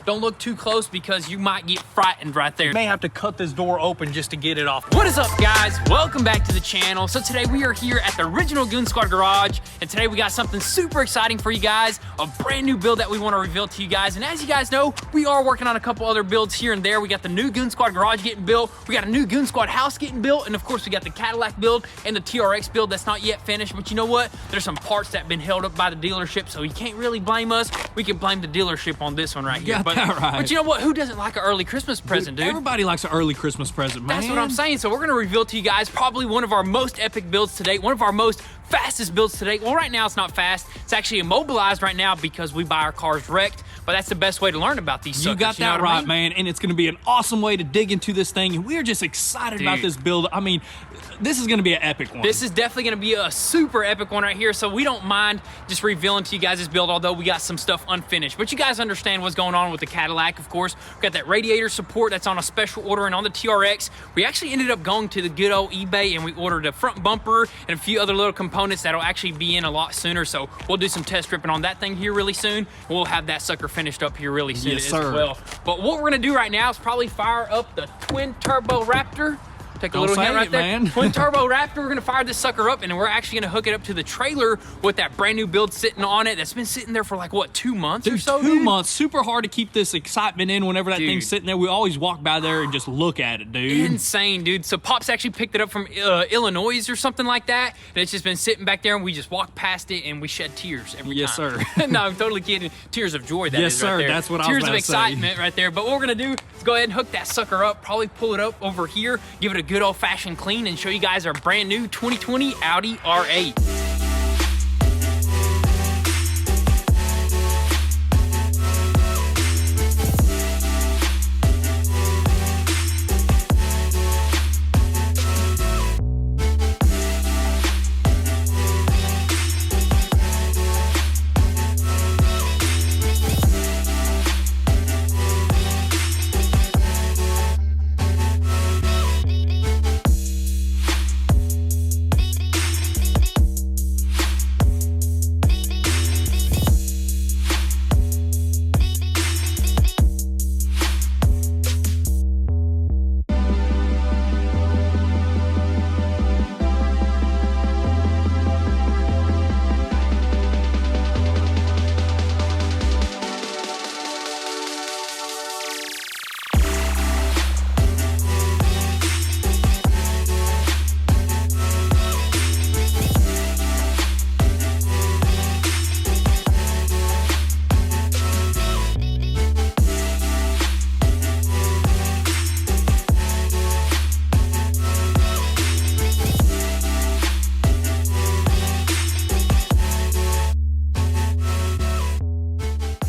don't look too close because you might get frightened right there. You may have to cut this door open just to get it off. What is up, guys? Welcome back to the channel. So today we are here at the original Goon Squad garage, and today we got something super exciting for you guys, a brand new build that we want to reveal to you guys. And as you guys know, we are working on a couple other builds here and there. We got the new Goon Squad garage getting built, we got a new Goon Squad house getting built, and of course we got the Cadillac build and the TRX build that's not yet finished. But you know what? There's some parts that have been held up by the dealership, so you can't really blame us. We can blame the dealership on this one right here. But you know what? Who doesn't like an early Christmas present, dude? Everybody likes an early Christmas present, man. That's what I'm saying. So we're gonna reveal to you guys probably one of our most epic builds to date, one of our most fastest builds to date. Well, right now it's not fast. It's actually immobilized right now because we buy our cars wrecked, but that's the best way to learn about these suckers. You got that right, man. And it's gonna be an awesome way to dig into this thing. And we're just excited about this build. I mean, this is gonna be an epic one. This is definitely gonna be a super epic one right here. So we don't mind just revealing to you guys this build, although we got some stuff unfinished. But you guys understand what's going on with the Cadillac, of course. We got that radiator support that's on a special order, and on the TRX, we actually ended up going to the good old eBay and we ordered a front bumper and a few other little components that'll actually be in a lot sooner. So we'll do some test stripping on that thing here really soon. We'll have that sucker finished up here really soon as well. But what we're gonna do right now is probably fire up the twin turbo Raptor. Take a little hint right there. Man. Twin turbo Raptor, we're gonna fire this sucker up, and then we're actually gonna hook it up to the trailer with that brand new build sitting on it that's been sitting there for like, what, 2 months or so? 2 months. Super hard to keep this excitement in whenever that thing's sitting there. We always walk by there and just look at it, dude. Insane, dude. So Pops actually picked it up from Illinois or something like that, and it's just been sitting back there, and we just walk past it and we shed tears every time. Yes, sir. No, I'm totally kidding. Tears of joy, that yes, is sir. right there. That's what I was Tears about of to say. excitement right there. But what we're gonna do is go ahead and hook that sucker up, probably pull it up over here, give it a good old-fashioned clean, and show you guys our brand new 2020 Audi R8.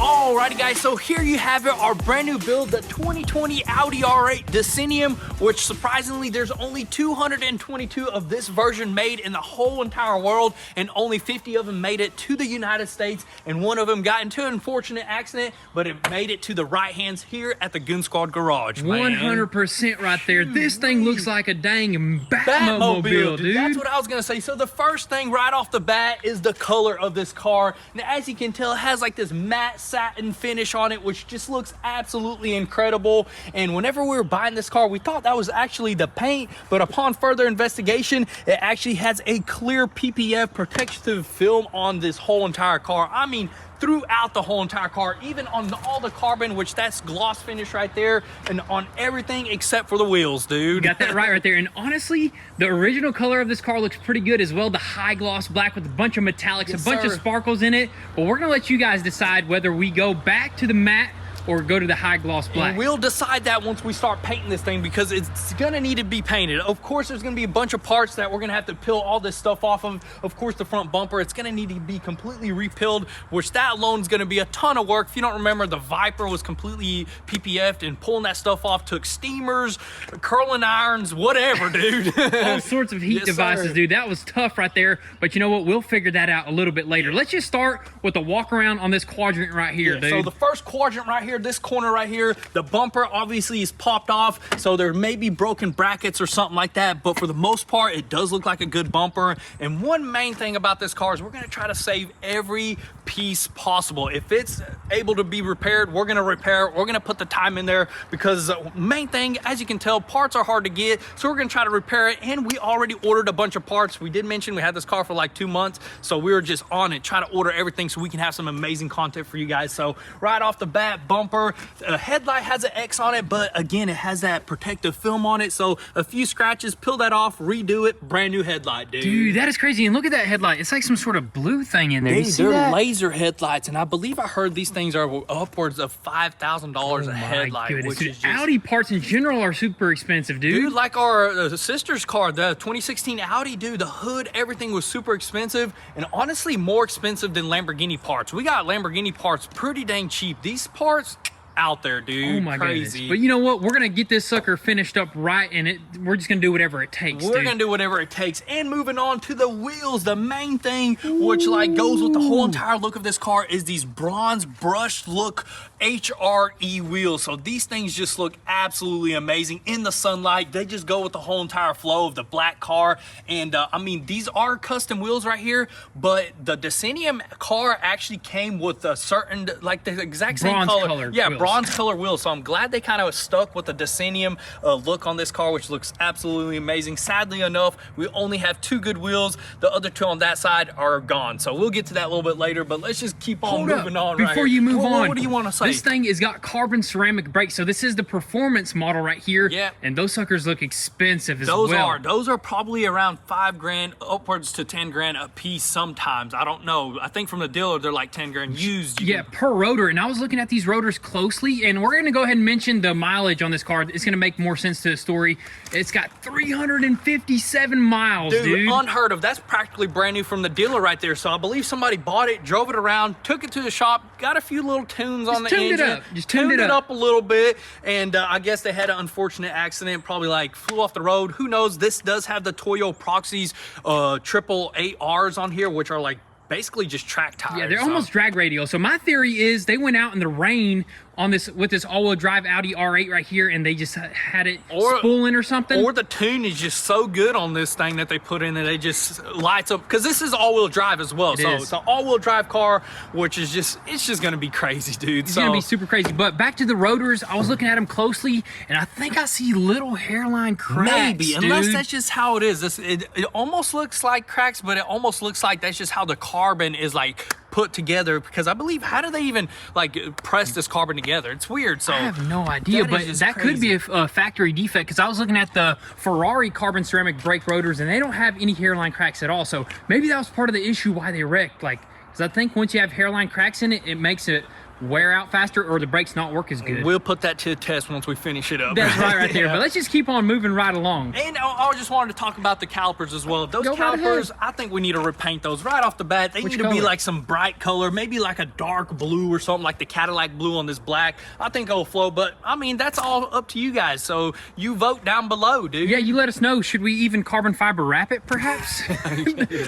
Alrighty guys, so here you have it, our brand new build, the 2020 Audi R8 Decennium, which surprisingly there's only 222 of this version made in the whole entire world, and only 50 of them made it to the United States, and one of them got into an unfortunate accident, but it made it to the right hands here at the Goon Squad garage, man. 100% right there. This thing looks like a dang Batmobile, dude. That's what I was gonna say. So the first thing right off the bat is the color of this car. Now, as you can tell, it has like this matte satin finish on it, which just looks absolutely incredible. And whenever we were buying this car, we thought that was actually the paint, but upon further investigation, it actually has a clear PPF protective film on this whole entire car. I mean, throughout the whole entire car, even on all the carbon, which that's gloss finish right there, and on everything except for the wheels, dude. You got that right there. And honestly, the original color of this car looks pretty good as well. The high gloss black with a bunch of metallics, a bunch of sparkles in it. But we're gonna let you guys decide whether we go back to the matte or go to the high gloss black. And we'll decide that once we start painting this thing, because it's gonna need to be painted. Of course, there's gonna be a bunch of parts that we're gonna have to peel all this stuff off of. Of course, the front bumper, it's gonna need to be completely repeeled, which that alone is gonna be a ton of work. If you don't remember, the Viper was completely PPF'd, and pulling that stuff off took steamers, curling irons, whatever, dude. All sorts of heat devices, dude. That was tough right there. But you know what? We'll figure that out a little bit later. Let's just start with a walk around on this quadrant right here, dude. So the first quadrant right here, here, this corner right here, the bumper obviously is popped off, so there may be broken brackets or something like that, but for the most part, it does look like a good bumper. And one main thing about this car is we're gonna try to save every piece possible. If it's able to be repaired, we're gonna repair it. We're gonna put the time in there, because the main thing, as you can tell, parts are hard to get, so we're gonna try to repair it. And we already ordered a bunch of parts. We did mention we had this car for like 2 months, so we were just on it trying to order everything so we can have some amazing content for you guys. So right off the bat, bumper, headlight has an X on it, but again, it has that protective film on it, so a few scratches, peel that off, redo it, brand new headlight, dude. Dude, that is crazy. And look at that headlight. It's like some sort of blue thing in there. Dude, you see they're that? laser headlights, and I believe I heard these things are upwards of $5,000 a headlight, goodness, which dude, is just... Audi parts in general are super expensive, dude. Dude, like our sister's car, the 2016 Audi, dude, the hood, everything was super expensive, and honestly more expensive than Lamborghini parts. We got Lamborghini parts pretty dang cheap. These parts, out there, dude. Oh my crazy. goodness. But you know what? We're gonna get this sucker finished up right, and we're just gonna do whatever it takes. We're gonna do whatever it takes. And moving on to the wheels, the main thing, which like goes with the whole entire look of this car, is these bronze brushed look HRE wheels. So these things just look absolutely amazing in the sunlight. They just go with the whole entire flow of the black car. And I mean, these are custom wheels right here, but the Decennium car actually came with a certain, like the exact same bronze color. colored Yeah, wheels. Bronze color wheels. So I'm glad they kind of stuck with the Decennium look on this car, which looks absolutely amazing. Sadly enough, we only have 2 good wheels. The other 2 on that side are gone. So we'll get to that a little bit later, but let's just keep on moving on. Before you move on, what do you want to say? This thing has got carbon ceramic brakes. So this is the performance model right here. Yeah. And those suckers look expensive as well. Those are probably around $5,000 upwards to $10,000 a piece sometimes. I don't know. I think from the dealer they're like $10,000 used. Yeah, per rotor. And I was looking at these rotors closely, and we're gonna go ahead and mention the mileage on this car. It's gonna make more sense to the story. It's got 357 miles, dude. Unheard of. That's practically brand new from the dealer right there. So I believe somebody bought it, drove it around, took it to the shop, got a few little tunes on the engine. Just tuned it up a little bit, and I guess they had an unfortunate accident, probably like flew off the road. Who knows? This does have the Toyo Proxys 888Rs on here, which are like basically just track tires. Yeah, they're almost drag radial. So my theory is they went out in the rain on this with this all-wheel drive Audi R8 right here, and they just had it spooling or something. Or the tune is just so good on this thing that they put in that it just lights up, because this is all-wheel drive as well. So it's an all-wheel drive car, which is just, it's just gonna be crazy, dude. It's gonna be super crazy. But back to the rotors, I was looking at them closely, and I think I see little hairline cracks. Maybe, unless that's just how it is. It almost looks like cracks, but it almost looks like that's just how the carbon is like put together, because I believe, how do they even like press this carbon together? It's weird. So I have no idea, but that could be a factory defect, because I was looking at the Ferrari carbon ceramic brake rotors, and they don't have any hairline cracks at all. So maybe that was part of the issue why they wrecked. Like, because I think once you have hairline cracks in it, it makes it wear out faster, or the brakes not work as good. We'll put that to the test once we finish it up. That's right there. But let's just keep on moving right along. And I just wanted to talk about the calipers as well. Those calipers, I think we need to repaint those right off the bat. They need to be like some bright color, maybe like a dark blue or something, like the Cadillac blue on this black. I think it'll flow, but I mean, that's all up to you guys. So you vote down below, dude. Yeah, you let us know. Should we even carbon fiber wrap it, perhaps?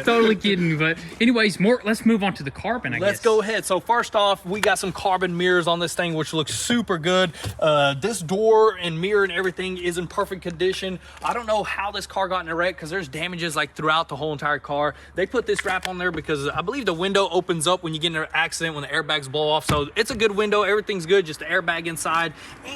Totally kidding. But anyways, let's move on to the carbon, I guess. Let's go ahead. So first off, we got some carbon mirrors on this thing, which looks super good. This door and mirror and everything is in perfect condition. I don't know how this car got in a wreck, because there's damages like throughout the whole entire car. They put this wrap on there because I believe the window opens up when you get in an accident, when the airbags blow off. So it's a good window, everything's good, just the airbag inside.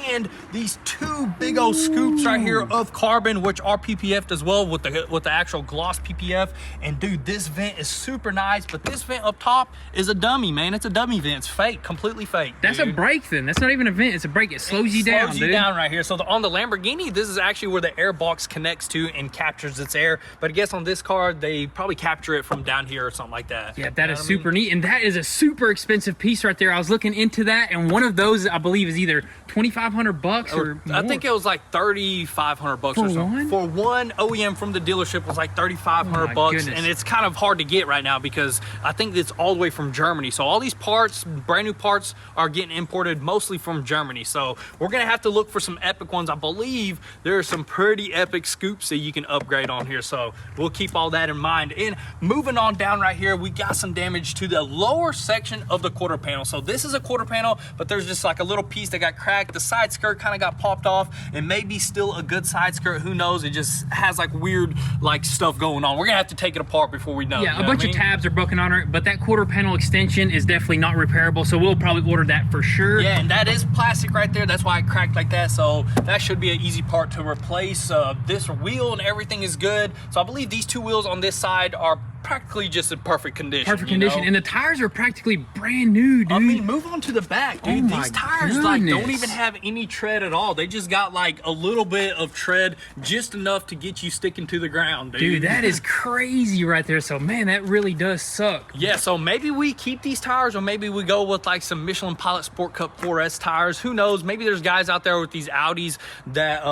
And these 2 big old scoops right here of carbon, which are PPF'd as well with the actual gloss PPF. And dude, this vent is super nice, but this vent up top is a dummy, man. It's a dummy vent. It's fake, completely fake. That's a brake then. That's not even a vent. It's a brake. It slows you down, dude. Slows you down right here. So on the Lamborghini, this is actually where the air box connects to and captures its air. But I guess on this car, they probably capture it from down here or something like that. Yeah, that is super neat. And that is a super expensive piece right there. I was looking into that, and one of those, I believe, is either $2,500 or more. I think it was like $3,500 or something. For one OEM from the dealership was like $3,500, and it's kind of hard to get right now because I think it's all the way from Germany. So all these parts, brand new parts, parts are getting imported mostly from Germany. So we're gonna have to look for some epic ones. I believe there are some pretty epic scoops that you can upgrade on here. So we'll keep all that in mind. And moving on down right here, we got some damage to the lower section of the quarter panel. So this is a quarter panel, but there's just like a little piece that got cracked. The side skirt kind of got popped off, and maybe still a good side skirt, who knows. It just has like weird like stuff going on. We're gonna have to take it apart before we know. Yeah, a bunch of tabs are broken on it, but that quarter panel extension is definitely not repairable, so we'll probably order that for sure. Yeah, and that is plastic right there. That's why it cracked like that. So that should be an easy part to replace. This wheel and everything is good. So I believe these two wheels on this side are practically just in perfect condition. Perfect condition, and the tires are practically brand new, dude. I mean, move on to the back, dude. Oh These tires like don't even have any tread at all. They just got like a little bit of tread, just enough to get you sticking to the ground, dude. Dude, that is crazy right there. So man, that really does suck. Yeah, so maybe we keep these tires, or maybe we go with like some Michelin Pilot Sport Cup 4S tires. Who knows? Maybe there's guys out there with these Audis that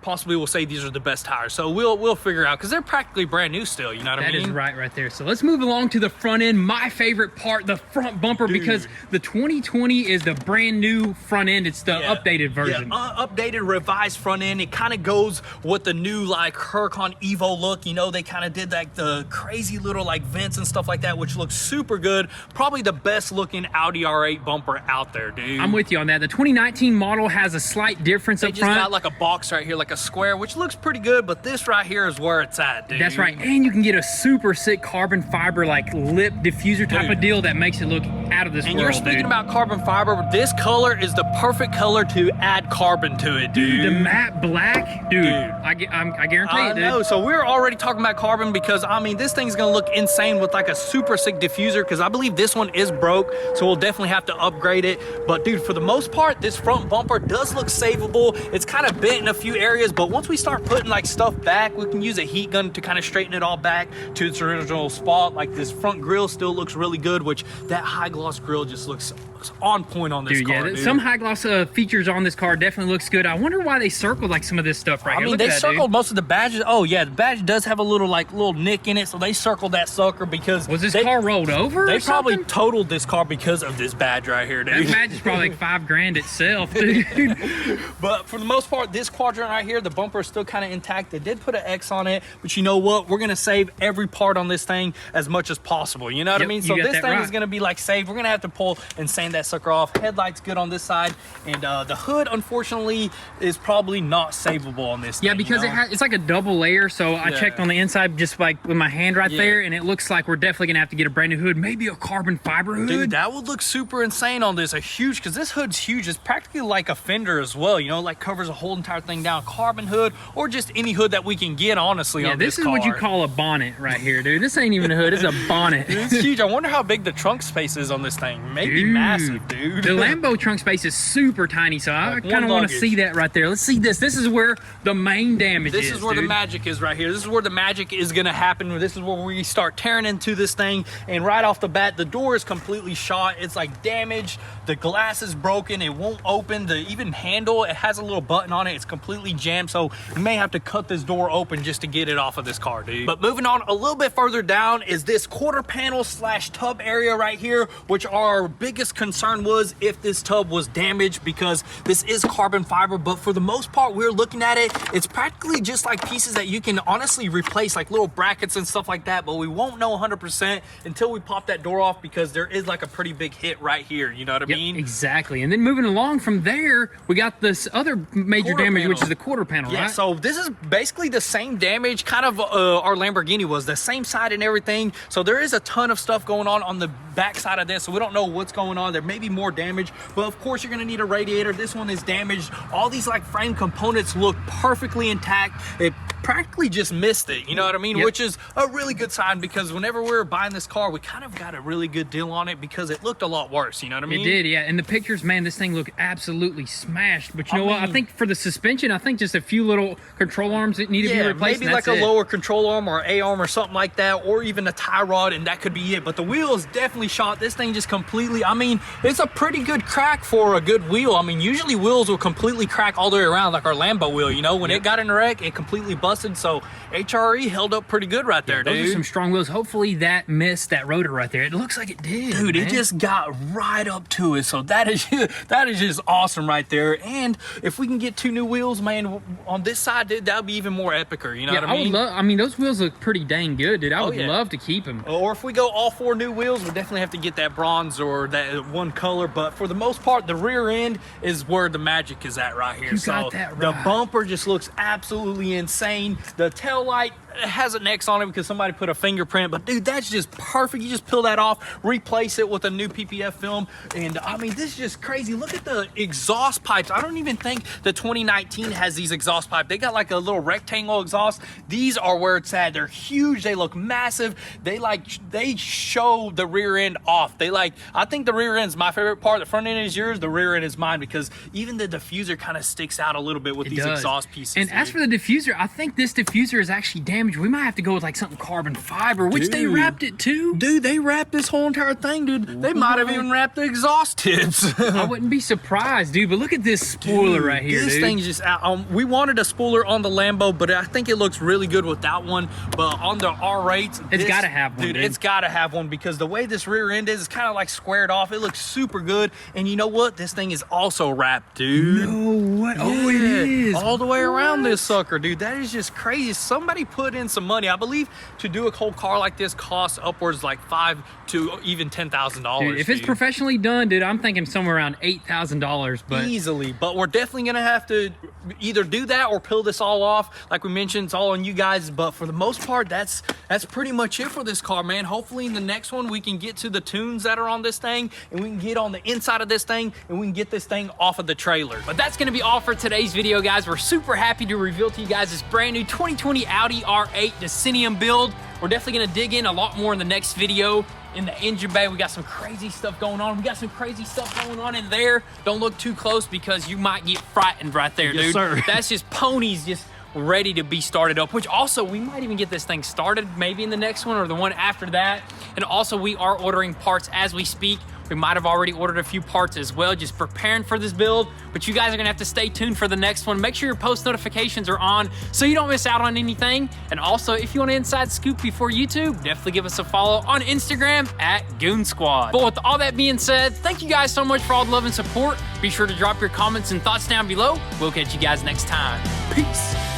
possibly will say these are the best tires. So we'll figure out, because they're practically brand new still, you know what I mean? That is right there. So let's move along to the front end. My favorite part, the front bumper, dude, because the 2020 is the brand new front end. It's the updated version. Yeah, updated, revised front end. It kind of goes with the new like Huracan Evo look. You know, they kind of did like the crazy little like vents and stuff like that, which looks super good. Probably the best looking Audi R8 bumper out there, dude. I'm with you on that. The 2019 model has a slight difference up front. They just got like a box right here, like a square, which looks pretty good, but this right here is where it's at, dude. That's right. And you can get a super sick carbon fiber like lip diffuser type of deal that makes it look out of this world. And you're speaking about carbon fiber, this color is the perfect color to add carbon to it, dude. The matte black, dude. I guarantee it, dude. I know. So we're already talking about carbon, because I mean this thing's gonna look insane with like a super sick diffuser, because I believe this one is broke, so we'll definitely have to upgrade it. But dude, for the most part, this front bumper does look savable. It's kind of bent in a few areas, but once we start putting like stuff back, we can use a heat gun to kind of straighten it all back to its original spot. Like this front grille still looks really good, which that high gloss grille just looks on point on this car, dude. Some high gloss features on this car definitely looks good. I wonder why they circled like some of this stuff right here. I mean, they circled most of the badges. Oh yeah, the badge does have a little nick in it, so they circled that sucker because was this car rolled over? They probably totaled this car because of this badge right here, dude. That badge is probably like $5,000 itself, dude. But for the most part, this quadrant right here, the bumper is still kind of intact. They did put an X on it, but you know what? We're gonna save every part on this thing as much as possible. You know what I mean? So this thing is gonna be like saved. We're gonna have to pull and sand that sucker off. Headlights good on this side, and the hood unfortunately is probably not savable on this thing. Yeah, because it's like a double layer. So I checked on the inside just like with my hand right there, and it looks like we're definitely gonna have to get a brand new hood, maybe a carbon fiber hood. Dude, that would look super insane on this. Because this hood's huge. It's practically like a fender as well. You know, like covers a whole entire thing down. Carbon hood, or just any hood that we can get, honestly. Yeah, on this is car. What you call a bonnet right here, dude. This ain't even a hood. It's a bonnet. Dude, it's huge. I wonder how big the trunk space is on this thing. Maybe massive, dude. The Lambo trunk space is super tiny, so I kind of want to see that right there. Let's see this. This is where the main damage is. This is where the magic is right here. This is where the magic is going to happen. This is where we start tearing into this thing, and right off the bat, the door is completely shot. It's like damaged. The glass is broken. It won't open. The even handle, it has a little button on it. It's completely jammed, so you may have to cut this door open just to get it off of this car, dude. But moving on a little bit further down is this quarter panel / tub area right here, which our biggest concern was if this tub was damaged, because this is carbon fiber, but for the most part, we're looking at it, it's practically just like pieces that you can honestly replace, like little brackets and stuff like that, but we won't know 100% until we pop that door off, because there is like a pretty big hit right here, you know what I mean? Exactly. And then moving along from there, we got this other major damage, which is the quarter panel, right? So this is basically the same damage, kind of our Lamborghini was, the same side and everything. So there is a ton of stuff going on the back side of this, so we don't know what's going on. There may be more damage, but of course you're gonna need a radiator. This one is damaged. All these like frame components look perfectly intact. It practically just missed it, you know what I mean? Which is a really good sign, because whenever we were buying this car, we kind of got a really good deal on it, because it looked a lot worse, you know what I mean? It did, yeah. In the pictures, man, this thing looked absolutely smashed. But you know what? I think for the suspension, I think just a few little control arms that need to be replaced. Maybe like a lower control arm or A-arm or something like that, or even a tie rod, and that could be it. But the wheel is definitely shot. This thing just completely, I mean, it's a pretty good crack for a good wheel. I mean, usually wheels will completely crack all the way around, like our Lambo wheel, you know? When it got in a wreck, it completely busted. busted. So HRE held up pretty good right there, dude. Those are some strong wheels. Hopefully that missed that rotor right there. It looks like it did, dude. Man. It just got right up to it. So that is just awesome right there. And if we can get 2 new wheels, man, on this side, dude, that'll be even more epicer. You know what I mean? I mean, those wheels look pretty dang good, dude. I would love to keep them. Or if we go all 4 new wheels, we definitely have to get that bronze or that one color. But for the most part, the rear end is where the magic is at right here. You got that right. The bumper just looks absolutely insane. The tail light has an X on it because somebody put a fingerprint, but dude, that's just perfect. You just peel that off, replace it with a new PPF film, and I mean, this is just crazy. Look at the exhaust pipes. I don't even think the 2019 has these exhaust pipes. They got like a little rectangle exhaust. These are where it's at. They're huge. They look massive. They show the rear end off. I think the rear end is my favorite part. The front end is yours. The rear end is mine because even the diffuser kind of sticks out a little bit with these exhaust pieces. And as for the diffuser, I think this diffuser is actually damaged. We might have to go with like something carbon fiber, which they wrapped it too. Dude, they wrapped this whole entire thing, dude. They might have even wrapped the exhaust tips. I wouldn't be surprised, dude. But look at this spoiler right here, This thing's just out. We wanted a spoiler on the Lambo, but I think it looks really good without one. But on the R8s, it's got to have one, dude. It's got to have one because the way this rear end is, it's kind of like squared off. It looks super good. And you know what? This thing is also wrapped, dude. No, what? Yeah. Oh, it is. All the way around this sucker, dude. That is just crazy. Somebody put in some money. I believe to do a whole car like this costs upwards like $5,000 to even $10,000. If it's professionally done, dude, I'm thinking somewhere around $8,000, but easily. But we're definitely gonna have to either do that or peel this all off. Like we mentioned, it's all on you guys. But for the most part, that's pretty much it for this car, man. Hopefully in the next one we can get to the tunes that are on this thing, and we can get on the inside of this thing, and we can get this thing off of the trailer. But that's gonna be all for today's video, guys. We're super happy to reveal to you guys this brand new 2020 Audi R8 Decennium build. We're definitely gonna dig in a lot more in the next video. In the engine bay, we got some crazy stuff going on. We got some crazy stuff going on in there. Don't look too close because you might get frightened right there, dude. Yes, sir. That's just ponies just ready to be started up, which also we might even get this thing started maybe in the next one or the one after that. And also we are ordering parts as we speak. We might have already ordered a few parts as well, just preparing for this build, but you guys are gonna have to stay tuned for the next one. Make sure your post notifications are on so you don't miss out on anything. And also, if you want an inside scoop before YouTube, definitely give us a follow on Instagram at goonzquad. But with all that being said, thank you guys so much for all the love and support. Be sure to drop your comments and thoughts down below. We'll catch you guys next time. Peace.